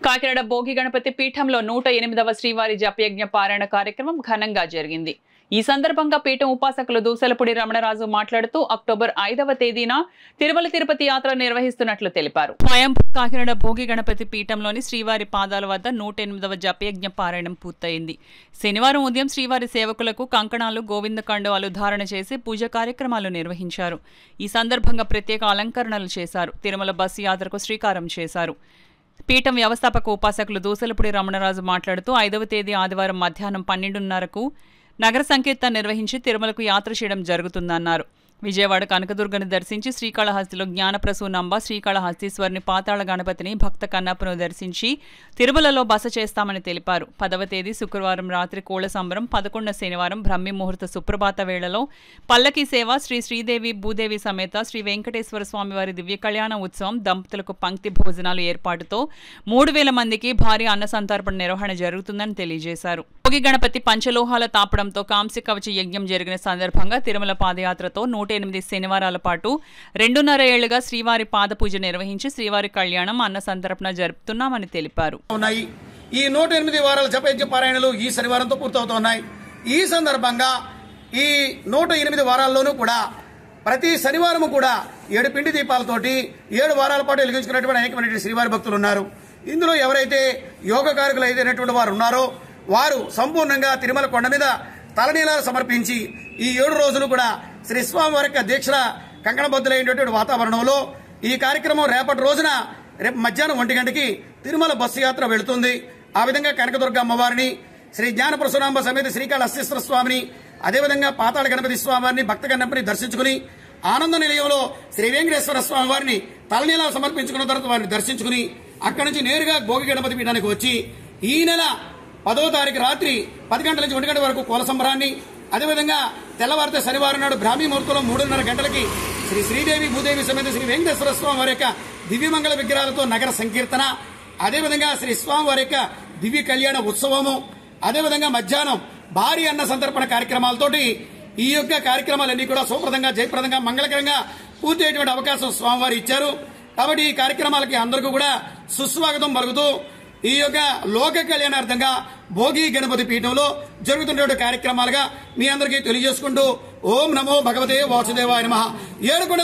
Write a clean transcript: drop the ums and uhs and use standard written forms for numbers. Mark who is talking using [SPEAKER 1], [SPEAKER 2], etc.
[SPEAKER 1] కాకినాడ భోగి గణపతి పీఠంలో 108వ శ్రీవారి జపయజ్ఞ పారాయణ కార్యక్రమం ఘనంగా జరిగింది. ఈ సందర్భంగా పీఠం ఉపాసకులు దూసలపూడి రమణరాజు మాట్లాడుతూ అక్టోబర్ 5వ తేదీన తిరుమల తిరుపతి యాత్ర నిర్వహిస్తున్నట్లు తెలిపారు. కాకినాడ భోగి గణపతి పీఠంలోని శ్రీవారి పాదాల వద్ద 108వ జపయజ్ఞ పారాయణం పూర్తయింది. శనివారం ఉదయం శ్రీవారి సేవకులకు కంకణాలు, గోవింద కండువాలు ధారణ చేసి పూజ కార్యక్రమాలు నిర్వహించారు. ఈ సందర్భంగా ప్రత్యేక అలంకరణలు చేశారు. తిరుమల బస్సు యాత్రకు శ్రీకారం చేశారు. పీఠం వ్యవస్థాపక ఉపాసకులు దూసలపూడి రమణరాజు మాట్లాడుతూ 5వ తేదీ ఆదివారం మధ్యాహ్నం 12:30కు నగర సంకీర్తన నిర్వహించి తిరుమలకు యాత్ర చేయడం జరుగుతుందన్నారు. విజయవాడ కనకదుర్గను దర్శించి శ్రీకాళహస్తిలో జ్ఞానప్రసూనంబ, శ్రీకాళహస్తీశ్వరిని, పాతాళ గణపతిని, భక్త కన్నప్పను దర్శించి తిరుమలలో బస చేస్తామని తెలిపారు. 10వ తేదీ శుక్రవారం రాత్రి కోళ్ల సంబరం, 11వ శనివారం బ్రహ్మి ముహూర్త సుప్రభాత వేళలో పల్లకీ సేవ, శ్రీ శ్రీదేవి భూదేవి సమేత శ్రీ వెంకటేశ్వర స్వామివారి దివ్య కళ్యాణ ఉత్సవం, దంపతులకు పంక్తి భోజనాలు ఏర్పాటుతో 3000 మందికి భారీ అన్న సంతర్పణ నిర్వహణ జరుగుతుందని తెలియజేశారు. భోగి గణపతి పంచలోహాల తాపడంతో కాంస్య కవచ యజ్ఞం జరిగిన సందర్భంగా తిరుమల పాదయాత్రతో 108 శనివారాల పాటు 2.5 ఏళ్లుగా శ్రీవారి పాద పూజ నిర్వహించి శ్రీవారి కళ్యాణం, అన్న సంతర్పణ జరుపుతున్నామని తెలిపారు.
[SPEAKER 2] ఈ 108 వారాల జపయజ్ఞ పారాయణలు ఈ శనివారంతో పూర్తవుతున్నాయి. ఈ సందర్భంగా ఈ 108 వారాల్లోనూ కూడా ప్రతి శనివారం కూడా 7 పిండి దీపాలతోటి 7 వారాల పాటు వెలిగించుకున్నటువంటి అనేకమైన శ్రీవారి భక్తులు ఉన్నారు. ఇందులో ఎవరైతే యోగకారకులు అయినటువంటి వారు ఉన్నారో వారు సంపూర్ణంగా తిరుమల కొండ మీద తలనీలాలు సమర్పించి ఈ 7 రోజులు కూడా శ్రీ స్వామివారి యొక్క దీక్షల కంకణబద్దులైనటువంటి వాతావరణంలో ఈ కార్యక్రమం రేపటి రోజున రేపు మధ్యాహ్నం 1 గంటకి తిరుమల బస్సు యాత్ర వెళుతుంది. ఆ విధంగా కనకదుర్గ అమ్మవారిని, శ్రీ జ్ఞానప్రసూనాంబ సమేత శ్రీకాళహస్తీశ్వర స్వామిని, అదేవిధంగా పాతాళ గణపతి స్వామివారిని, భక్త కన్నప్పని దర్శించుకుని ఆనంద నిలయంలో శ్రీ వెంకటేశ్వర స్వామి వారిని తలనీలాలు సమర్పించుకున్న తర్వాత వారిని దర్శించుకుని అక్కడి నుంచి నేరుగా భోగి గణపతి పీఠానికి వచ్చి ఈ నెల 10వ తారీఖు రాత్రి 10 గంటల నుంచి 1 గంట వరకు కోల సంబరాన్ని, అదేవిధంగా తెల్లవారితే శనివారం నాడు బ్రాహ్మీ ముహూర్తంలో 3:30 గంటలకి శ్రీ శ్రీదేవి భూదేవి సమేత శ్రీ వెంకటేశ్వర స్వామి వారి యొక్క దివ్యమంగళ విగ్రహాలతో నగర సంకీర్తన, అదేవిధంగా శ్రీ స్వామి వారి యొక్క దివ్య కళ్యాణ ఉత్సవము, అదేవిధంగా మధ్యాహ్నం భారీ అన్న సంతర్పణ కార్యక్రమాలతోటి ఈ యొక్క కార్యక్రమాలన్నీ కూడా సుప్రదంగా, జయప్రదంగా, మంగళకరంగా పూర్తి అయ్యేటువంటి అవకాశం స్వామివారు ఇచ్చారు. కాబట్టి ఈ కార్యక్రమాలకి అందరికీ కూడా సుస్వాగతం పలుకుతూ ఈ యొక్క లోక కళ్యాణార్థంగా భోగి గణపతి పీఠంలో జరుగుతున్న కార్యక్రమాలుగా మీ అందరికీ తెలియజేసుకుంటూ ఓం నమో భగవతే వాసుదేవాయ నమః.